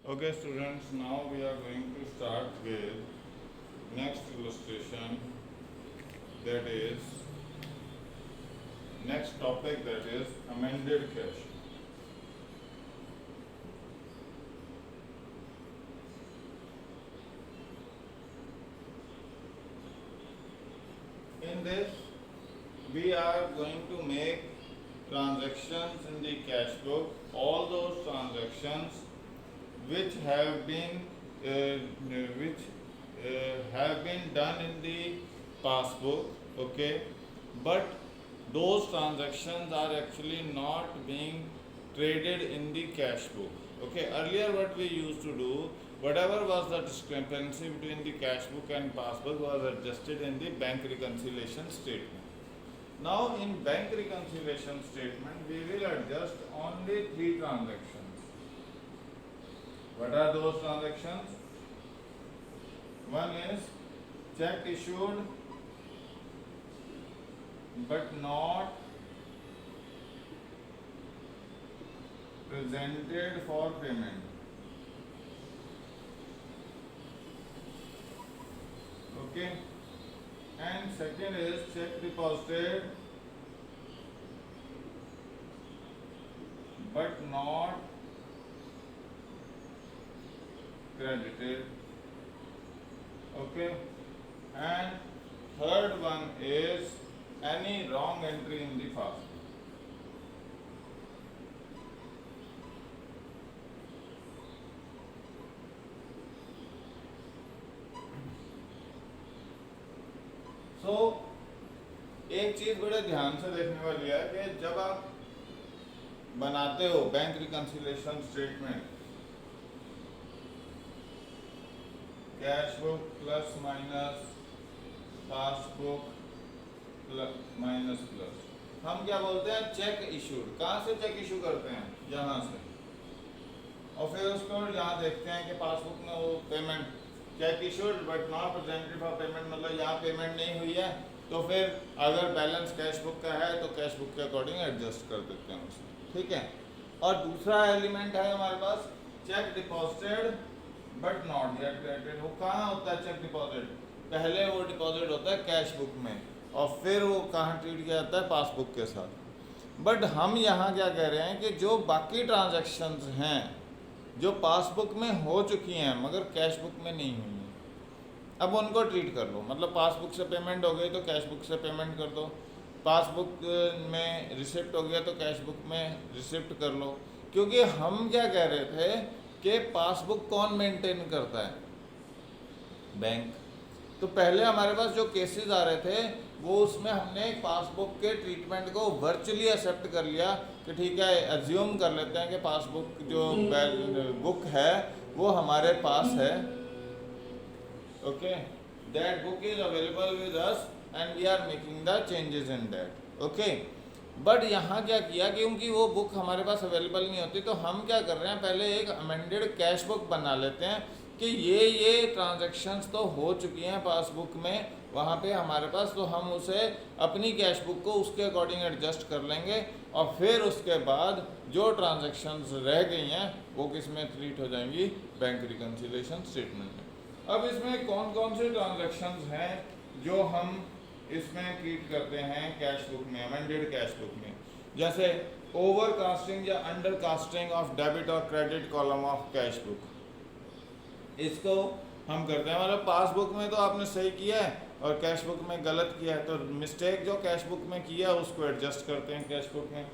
Okay students, now we are going to start with next illustration, that is next topic, that is amended cash. In this we are going to make transactions in the cash book, all those transactions which have been done in the passbook, okay, but those transactions are actually not being traded in the cash book. Okay, earlier what we used to do, whatever was the discrepancy between the cash book and passbook was adjusted in the bank reconciliation statement. Now in bank reconciliation statement we will adjust only 3 transactions. What are those transactions? One is check issued but not presented for payment. Okay. And second is check deposited but not credited. Okay. And third one is any wrong entry in the passbook. So एक चीज बड़े ध्यान से देखने वाली है कि जब आप बनाते हो bank reconciliation statement, cash book plus minus, passbook plus minus plus, हम क्या बोलते हैं? Check issued. कहाँ से चेक इशू करते हैं? यहाँ से। और फिर उसको यहाँ देखते हैं कि पासबुक में वो payment check issued but not presented for payment, मतलब यहाँ पेमेंट नहीं हुई है, तो फिर अगर बैलेंस कैश बुक का है तो कैश बुक के अकॉर्डिंग एडजस्ट कर देते हैं उसमें, ठीक है। और दूसरा एलिमेंट है हमारे पास cheque deposited but not yet credited. वो कहाँ होता है चेक डिपॉजिट? पहले वो डिपॉजिट होता है कैश बुक में और फिर वो कहाँ ट्रीट किया जाता है? पासबुक के साथ। बट हम यहाँ क्या कह रहे हैं कि जो बाकी ट्रांजैक्शंस हैं जो पासबुक में हो चुकी हैं मगर कैश बुक में नहीं हुई हैं, अब उनको ट्रीट कर लो। मतलब पासबुक से पेमेंट हो गई तो कैश बुक से पेमेंट कर दो, पासबुक में रिसिप्ट हो गया तो कैश बुक में रिसिप्ट कर लो। क्योंकि हम क्या कह रहे थे कि पासबुक कौन मेंटेन करता है? बैंक। तो पहले हमारे पास जो केसेस आ रहे थे वो उसमें हमने पासबुक के ट्रीटमेंट को वर्चुअली एक्सेप्ट कर लिया कि ठीक है, एज्यूम कर लेते हैं कि पासबुक जो बुक है वो हमारे पास है। Okay, that book is available with us and we are making the changes in that. Okay, but यहाँ क्या किया, क्योंकि वो बुक हमारे पास अवेलेबल नहीं होती तो हम क्या कर रहे हैं, पहले एक अमेंडेड कैश बुक बना लेते हैं कि ये ट्रांजैक्शंस तो हो चुकी हैं पासबुक में वहाँ पे हमारे पास, तो हम उसे अपनी कैश बुक को उसके अकॉर्डिंग एडजस्ट कर लेंगे और फिर उसके बाद जो ट्रांजैक्शंस रह गई हैं वो किस में ट्रीट हो जाएंगी? बैंक रिकंसिलिएशन स्टेटमेंट में। अब इसमें कौन कौन से ट्रांजैक्शंस हैं जो हम इसमें ट्रीट करते हैं कैश बुक में, अमेंडेड कैश बुक में? जैसे ओवर कास्टिंग या अंडर कास्टिंग ऑफ डेबिट और credit column of cash book, इसको हम करते हैं। मतलब पासबुक में तो आपने सही किया है और कैश बुक में गलत किया है, तो मिस्टेक जो कैश बुक में किया है उसको एडजस्ट करते हैं कैश बुक में।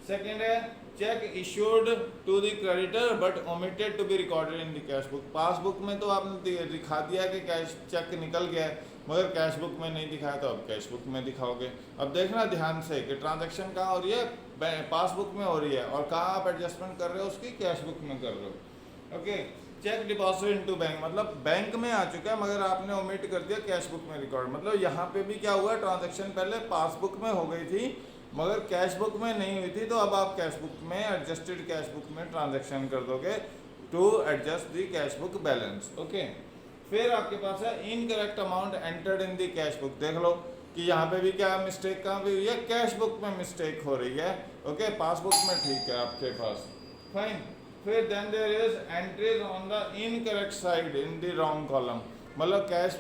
सेकेंड है cheque issued to the creditor but omitted to be recorded in the cash book. Passbook में तो आपने दिखा दिया कि कैश चेक निकल गया है मगर कैश बुक में नहीं दिखाया, तो अब कैश बुक में दिखाओगे। अब देखना ध्यान से कि ट्रांजैक्शन कहाँ हो रही है? पासबुक में हो रही है, और कहाँ आप एडजस्टमेंट कर रहे हो उसकी? कैश बुक में कर रहे हो। Okay, cheque deposit into bank, मतलब बैंक में आ चुका है मगर आपने ओमिट कर दिया कैश बुक में रिकॉर्ड। मतलब यहाँ पे भी क्या हुआ, ट्रांजैक्शन पहले पासबुक में हो गई थी मगर कैश बुक में नहीं हुई थी, तो अब आप कैश बुक में एडजस्टेड कैश बुक में ट्रांजैक्शन कर दोगे to adjust the cash book balance. Okay, फिर आपके पास है incorrect amount entered in the cash book. देख लो कि यहाँ पे भी क्या मिस्टेक कहाँ पे हुई है? कैश बुक में मिस्टेक हो रही है। ओके, पासबुक में ठीक है आपके पास, फाइन। फिर then there is entries on the incorrect side in the wrong column, मतलब कैश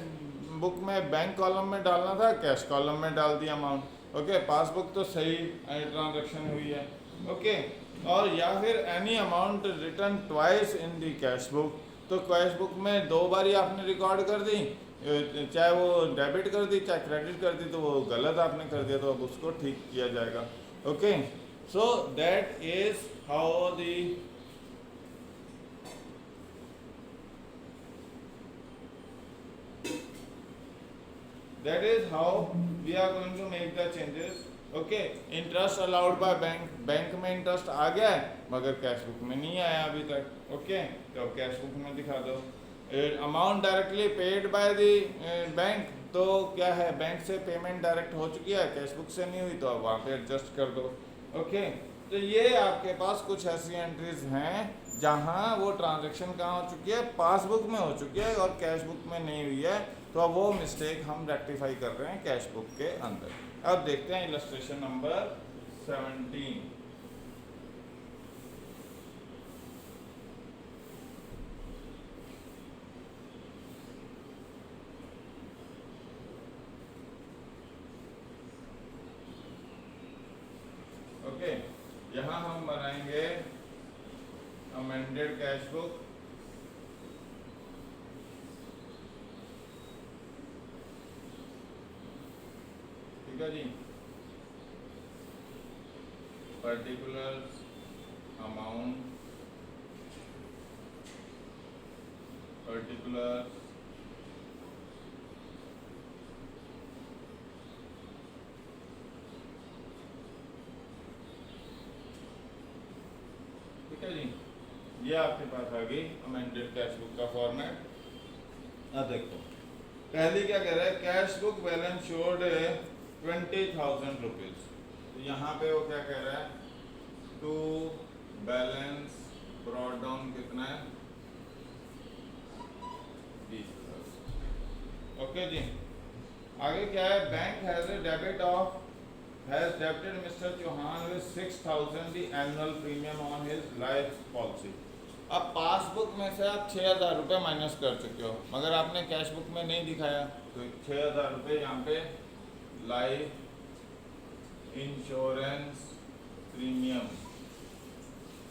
बुक में बैंक कॉलम में डालना था, कैश कॉलम में डाल दिया अमाउंट। ओके, पासबुक तो सही ट्रांजैक्शन हुई है। ओके, और या फिर any amount return twice in the cash book, तो कैश बुक में दो बार ही आपने रिकॉर्ड कर दी, चाहे वो डेबिट कर दी चाहे क्रेडिट कर दी, तो वो गलत आपने कर दिया, तो अब उसको ठीक किया जाएगा। Okay, so that is how the that is how we are going to make the changes। Okay, interest allowed by bank, bank में इंटरेस्ट आ गया है मगर कैश बुक में नहीं आया अभी तक। ओके, तो कैश बुक में दिखा दो। Amount directly paid by the bank, तो क्या है, बैंक से पेमेंट डायरेक्ट हो चुकी है, कैश बुक से नहीं हुई, तो अब वहाँ पे एडजस्ट कर दो। ओके, तो ये आपके पास कुछ ऐसी एंट्रीज हैं जहाँ वो ट्रांजेक्शन कहाँ हो चुकी है, पासबुक में हो चुकी है और कैश बुक में नहीं हुई है, तो अब वो मिस्टेक हम रेक्टिफाई कर रहे हैं कैश बुक के अंदर। अब देखते हैं इलस्ट्रेशन नंबर 17। ओके, यहाँ हम बनाएंगे अमेंडेड कैश बुक। ठीक है जी, पर्टिकुलर अमाउंट, पर्टिकुलर ठीक है जी, ये आपके पास आ गई अमेंडेड कैश बुक का फॉर्मेट। अब देखो, पहले क्या कह रहा है, cash book balance showed 20,000 rupees, तो यहाँ पे वो क्या कह रहा है, टू बैलेंस ब्रॉट डाउन कितना है, 20,000। ओके जी, आगे क्या है, bank has a debit of has debited Mr. Chauhan with 6,000 the annual premium on his life policy। अब पासबुक में से आप 6,000 रुपये माइनस कर चुके हो, मगर आपने कैश बुक में नहीं दिखाया, तो 6,000 रुपये यहाँ पे लाइफ इंश्योरेंस प्रीमियम,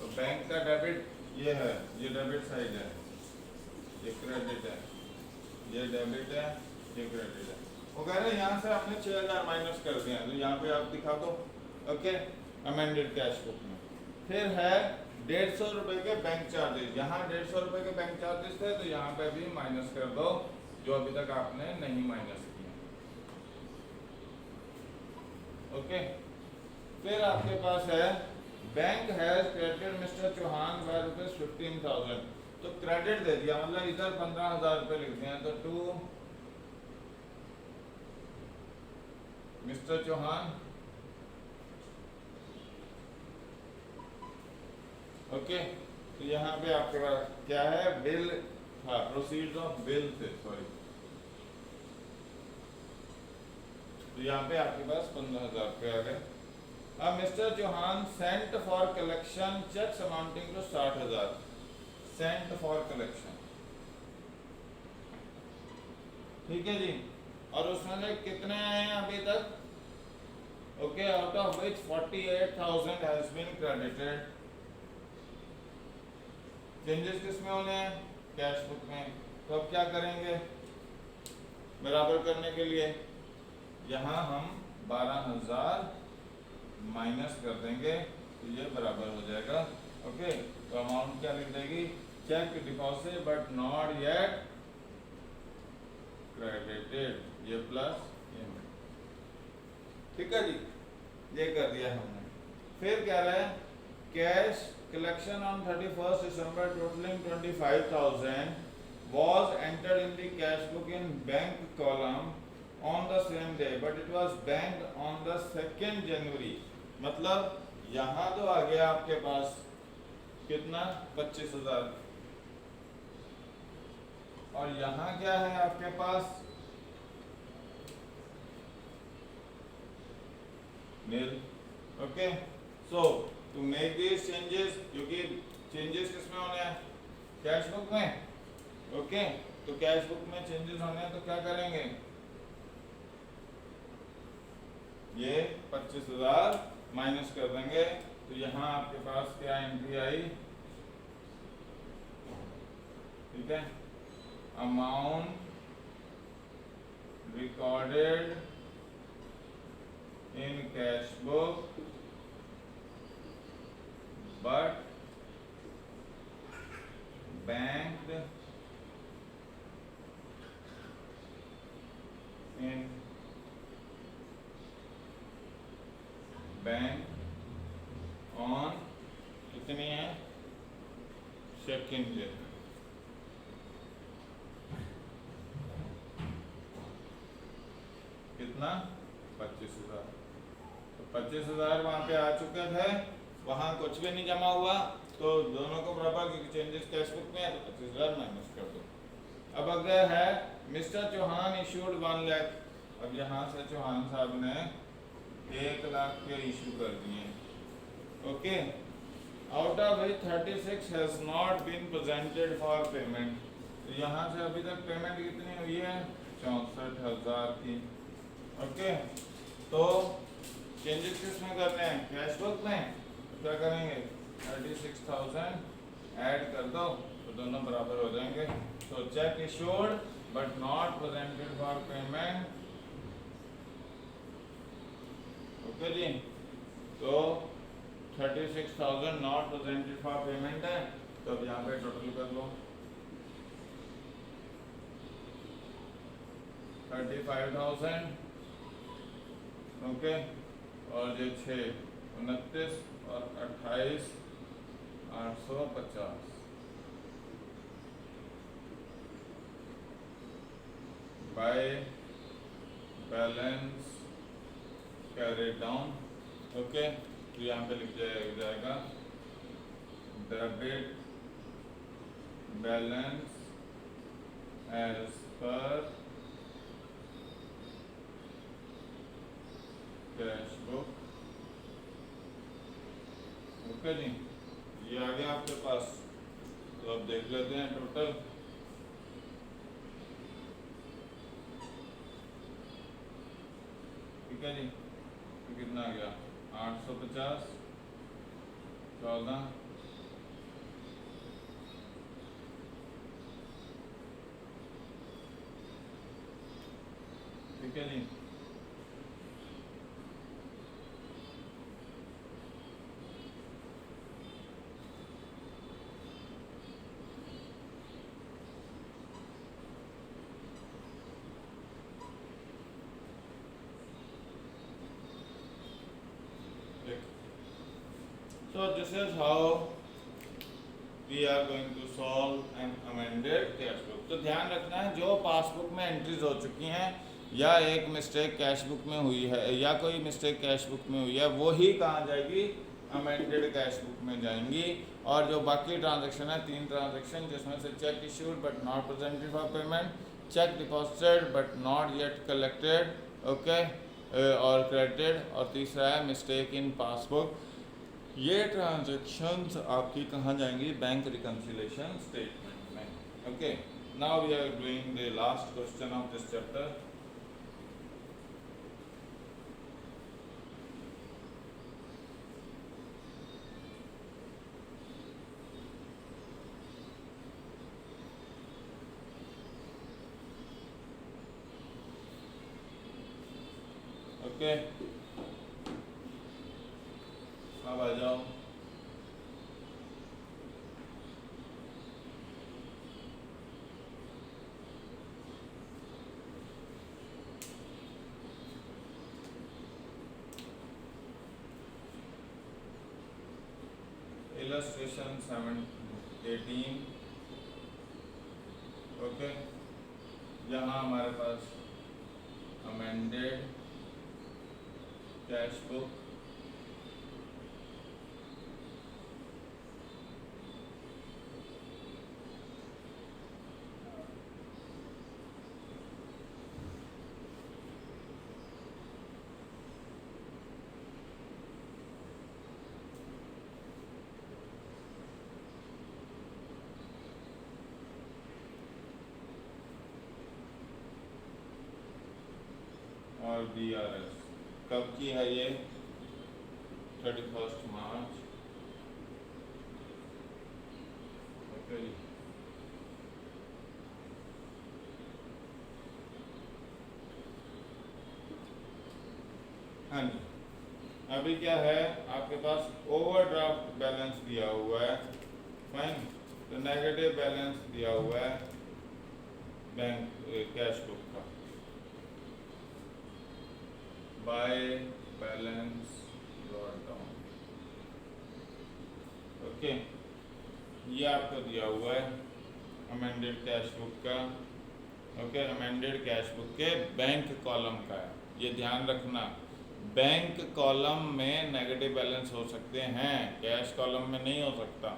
तो बैंक का डेबिट ये है, ये डेबिट साइड है, ये क्रेडिट है, ये डेबिट है, ये क्रेडिट है। वो कह रहे हैं यहाँ से आपने 6,000 माइनस कर दिया, तो यहाँ पे आप दिखा दो। ओके, अमेंडेड कैश बुक में फिर है 150 रुपये के बैंक चार्जेस, यहाँ 150 रुपये के बैंक चार्जेस थे, तो यहाँ पे भी माइनस कर दो जो अभी तक आपने नहीं माइनस किया। ओके, फिर आपके पास है bank has credited mister Chauhan by ₹15,000, तो क्रेडिट दे दिया, मतलब इधर 15,000 रुपये लिख दिए, तो टू मिस्टर चौहान। ओके, तो यहाँ पे आपके पास क्या है, बिल, हाँ प्रोसीड्स ऑफ बिल थे, सॉरी, तो यहाँ पे आपके पास 15,000 रुपये आ गए। अब mister Chauhan sent for collection cheques amounting to 60,000, sent for collection, ठीक है जी, और उसमें कितने आए हैं अभी तक, okay, out of which 48,000 has been credited. Changes किस में होने हैं, कैश बुक में, तो अब क्या करेंगे, बराबर करने के लिए यहाँ हम 12,000 माइनस कर देंगे, तो ये बराबर हो जाएगा। ओके, तो अमाउंट क्या लिख देगी, cheque deposit but not yet credited, ये प्लस ये, ठीक है जी, ये कर दिया हमने। फिर क्या रहा है, cash collection on 31 December totalling 25,000 was entered in the cash book in bank column on the same day but it was banked on the 2nd January, मतलब यहाँ तो आ गया आपके पास कितना, 25,000, और यहाँ क्या है आपके पास nil। Okay, so to make these changes, क्योंकि चेंजेस किसमें होने हैं? कैश बुक में। ओके, तो कैश बुक में चेंजेस होने हैं तो क्या करेंगे? ये 25,000 माइनस कर देंगे। तो यहाँ आपके पास क्या एंट्री आई? ठीक है, amount recorded in cash book but banked in bank on कितनी है? Second day. कितना? 25,000। तो 25,000 वहां पे आ चुके थे, वहां कुछ भी नहीं जमा हुआ, तो दोनों को बराबर, क्योंकि चेंजेस कैश बुक में है तो 25,000 माइनस कर दो। अब अगर है मिस्टर चौहान इशूड 1 लाख, अब यहाँ से चौहान साहब ने 1 लाख के इशू कर दिए। Okay, out of which 36 has not been presented for payment. तो यहाँ से अभी तक पेमेंट कितनी हुई है? 64,000 की। ओके, तो चेंजेस किस में करने हैं? कैश बुक में। तो क्या करेंगे? 36,000 ऐड कर दो तो दोनों बराबर हो जाएंगे। तो cheque issued but not presented for payment. Okay जी, तो 36,000 नॉट प्रेजेंटेड फॉर पेमेंट है, तो अब यहाँ पे टोटल कर लो। 35,000। ओके, और ये 6 29 और 28 850 by balance carried down. Okay, तो यहाँ पे लिख जाएगा debit balance as per cash book. Okay जी, ये आ गया आपके पास। तो अब देख लेते हैं टोटल। ठीक है जी, तो कितना आ गया? 850 14 ठीक है जी। So this is how we are going to solve an amended cash book. तो ध्यान रखना है, जो पासबुक में एंट्रीज हो चुकी हैं या एक मिस्टेक कैश बुक में हुई है या कोई मिस्टेक कैश बुक में हुई है, वो ही कहाँ जाएगी? अमेंडेड कैश बुक में जाएंगी। और जो बाकी ट्रांजैक्शन है, 3 ट्रांजैक्शन, जिसमें से cheque issued but not presented for payment, cheque deposited but not yet collected, okay, और क्रेडिटेड, और तीसरा है मिस्टेक इन पासबुक। ये ट्रांजैक्शंस आपकी कहाँ जाएंगी? बैंक रिकंसिलेशन स्टेटमेंट में। Okay, now we are doing the last question of this chapter. Okay, अब आ जाओ। इलस्ट्रेशन 18। ओके, यहाँ हमारे पास अमेंडेड कैश बुक और DRS कब की है ये? 31 मार्च। ओके जी। हाँ जी, अभी क्या है आपके पास? ओवरड्राफ्ट बैलेंस दिया हुआ है, फाइन। तो नेगेटिव बैलेंस दिया हुआ है बैंक कैश बुक का, by balance brought down. Okay, ये आपको दिया हुआ है अमेंडेड कैश बुक का। ओके, अमेंडेड कैश बुक के बैंक कॉलम का है, ये ध्यान रखना। बैंक कॉलम में नेगेटिव बैलेंस हो सकते हैं, कैश कॉलम में नहीं हो सकता।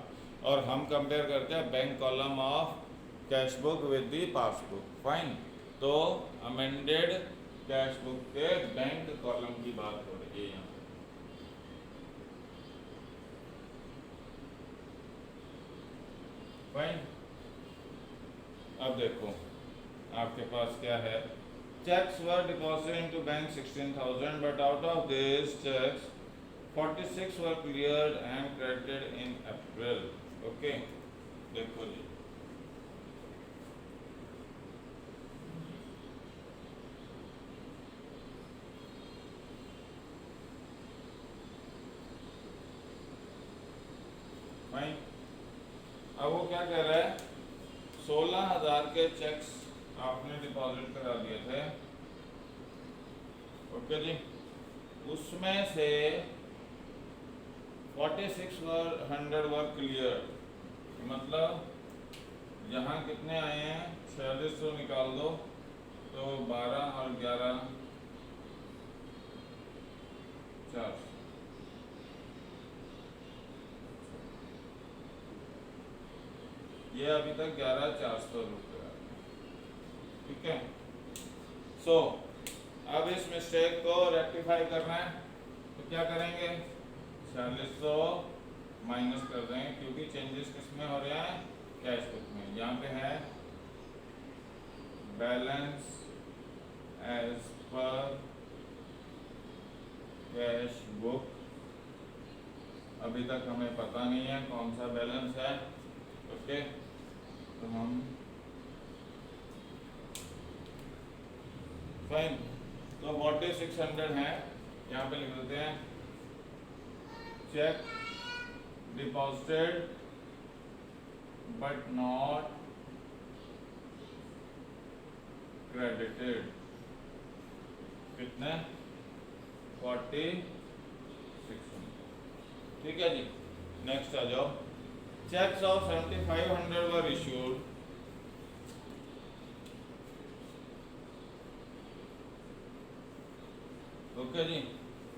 और हम कंपेयर करते हैं bank column of cash book with the passbook, fine. तो अमेंडेड कैश बुक के बैंक कॉलम की बात हो रही है यहाँ, फाइन। अब देखो आपके पास क्या है? Cheques were deposited into bank 16,000, but out of this cheques 46 were cleared and credited in April. Okay, देखो जी, फाइन। अब वो क्या कह रहा है? 16,000 के चेक्स आपने डिपॉजिट करा दिए थे, ओके जी। उसमें से 4600 वर क्लियर, मतलब यहाँ कितने आए हैं? 4600 निकाल दो तो 12 और 11 4, ये अभी तक 11,400 रुपये, ठीक है। सो अब इस मिस्टेक को रेक्टिफाई करना है, तो क्या करेंगे? 4600 माइनस कर देंगे, क्योंकि चेंजेस किस में हो रहे हैं? कैश बुक में। यहाँ पे है balance as per cash book, अभी तक हमें पता नहीं है कौन सा बैलेंस है, ओके। तो हम फाइन, तो 4600 है, यहाँ पे लिख देते हैं cheque deposited but not credited, कितने? 4600, ठीक है जी। नेक्स्ट आ जाओ। Cheques of 7500 were issued, okay जी।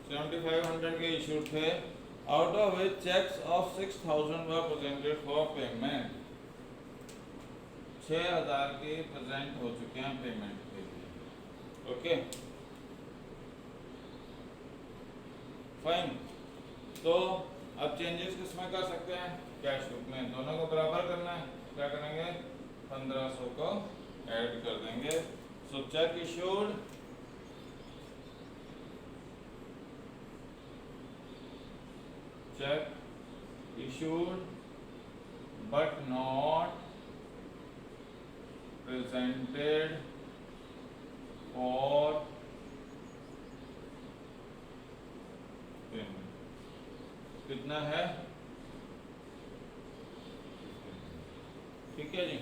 7500 के इशूड थे, out of which cheques of 6000 were presented for payment. 6000 के प्रेजेंट हो चुके हैं पेमेंट के लिए, ओके, फाइन। तो अब चेंजेस किसमें कर सकते हैं? कैश बुक में। दोनों को बराबर करना है, क्या करेंगे? 1500 को ऐड कर देंगे। So check issued but not presented for payment, कितना है? ठीक है जी।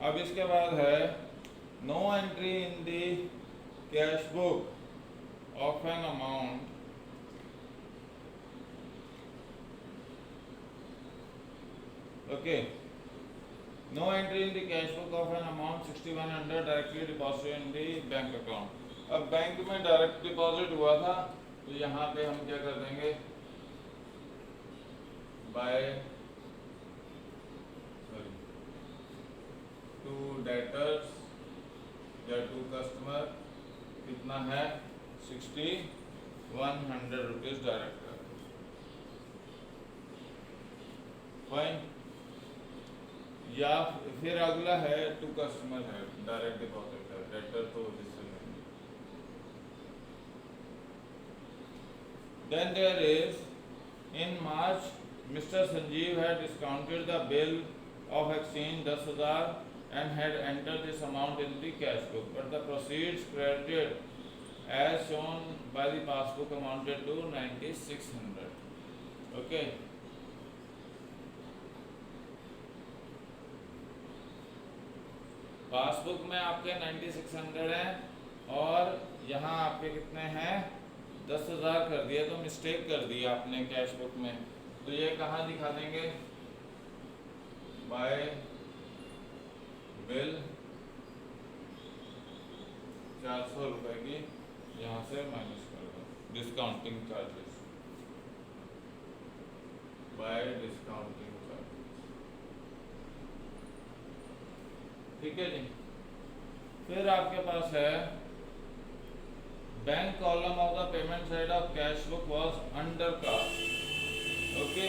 अब इसके बाद है no entry in the cash book of an amount okay, no entry in the cash book of an amount 6100 directly deposited in the bank account। अब bank में डायरेक्ट डिपॉजिट हुआ था, तो यहाँ पे हम क्या कर देंगे? बाय टू डेटर्स या टू कस्टमर, कितना है? 6100 रुपीज डायरेक्ट, फाइन। या फिर अगला है टू कस्टमर है, डायरेक्ट डिपॉजिट है, डेटर तो जिससे Then there is, in March, Mr. Sanjeev had discounted the bill of exchange 10,000 and had entered this amount in the cash book, but the proceeds credited as shown by the passbook amounted to 9,600. Okay. Passbook में आपके 9,600 हैं और यहाँ आपके कितने हैं 10,000 कर दिया, तो मिस्टेक कर दी आपने कैश बुक में, तो ये कहाँ दिखा देंगे, बाय बिल 400 रुपए की यहाँ से माइनस कर दो, discounting charges, by discounting charges. ठीक है जी। फिर आपके पास है bank column of the payment side of cash book was under cast. Okay,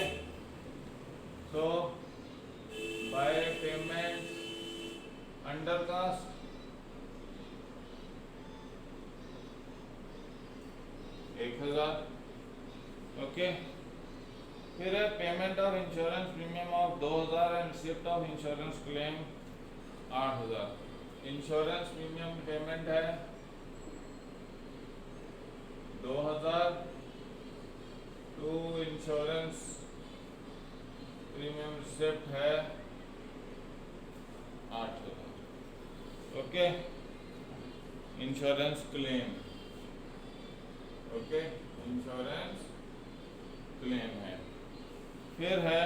so by payment under cast, okay. फिर है payment of insurance premium of 2,000 and receipt of insurance claim 8,000। Insurance premium payment है 2,000 to insurance premium receipt है 8,000। Okay, insurance claim, okay, insurance claim है। फिर है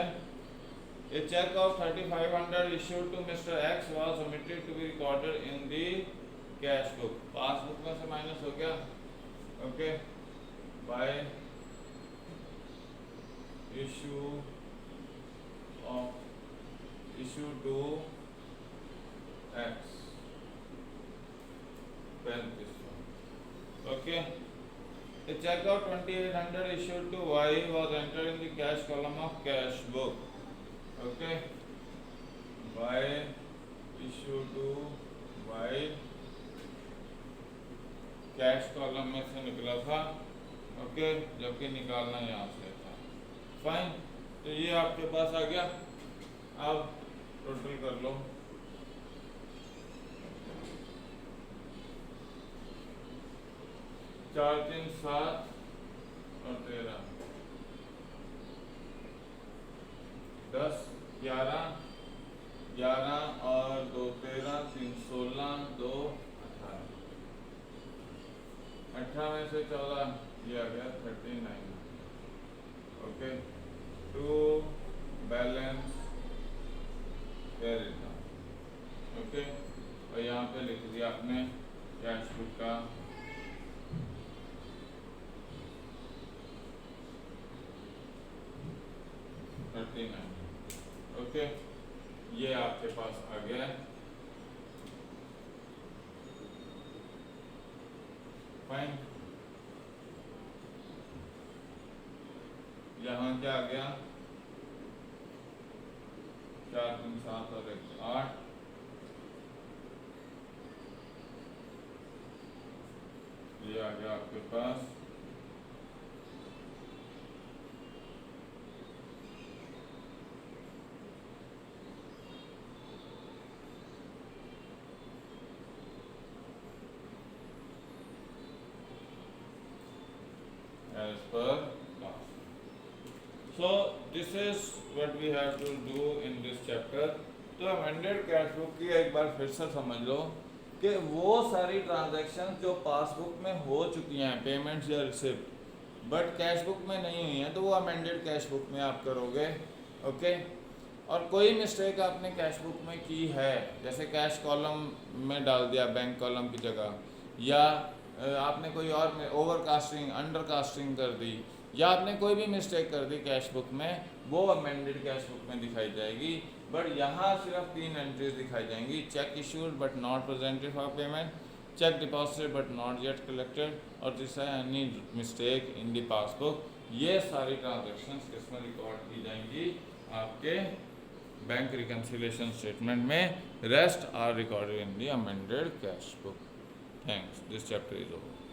a check of 3,500 issued to Mr. X was omitted to be recorded in the cash book। Passbook में से minus हो गया, okay, by issue to X 35। Okay, a check of 2,800 issued to Y was entered in the cash column of cash book। Okay, by issue to Y cash column में से निकला था, okay, जबकि निकालना यहाँ से था। फाइन, तो ये आपके पास आ गया। अब टोटल कर लो, चार 3 7 और 13 10 11 11 और 2 13 3 16 2 18 18 में से 14 ये आ गया 39। Okay, to balance carry, okay, और यहाँ पे लिख दिया आपने कैश बुक का ओके, ये आपके पास आ गया है। फाइन, यहाँ क्या आ गया, 4 3 7 और 1 8, ये आ गया आपके पास as per class। So this is what we have to do in this chapter। तो अमेंडेड कैश बुक की एक बार फिर से समझ लो कि वो सारी ट्रांजैक्शन जो पासबुक में हो चुकी हैं, पेमेंट्स या रिसिप्ट, बट कैश बुक में नहीं हुई हैं, तो वो अमेंडेड कैश बुक में आप करोगे। ओके, और कोई मिस्टेक आपने कैश बुक में की है, जैसे कैश कॉलम में डाल दिया बैंक कॉलम की जगह, या आपने कोई और में ओवर कास्टिंग अंडर कास्टिंग कर दी, या आपने कोई भी मिस्टेक कर दी कैश बुक में, वो अमेंडेड कैश बुक में दिखाई जाएगी। बट यहाँ सिर्फ 3 एंट्रीज दिखाई जाएंगी, cheque issued but not presented for payment, cheque deposited but not yet collected, और तीसरा any mistake in the passbook. ये सारी ट्रांजेक्शन्स किसमें रिकॉर्ड की जाएंगी, आपके बैंक रिकन्सिलिएशन स्टेटमेंट में। Rest are recorded in the amended cash book. Thanks. This chapter is over.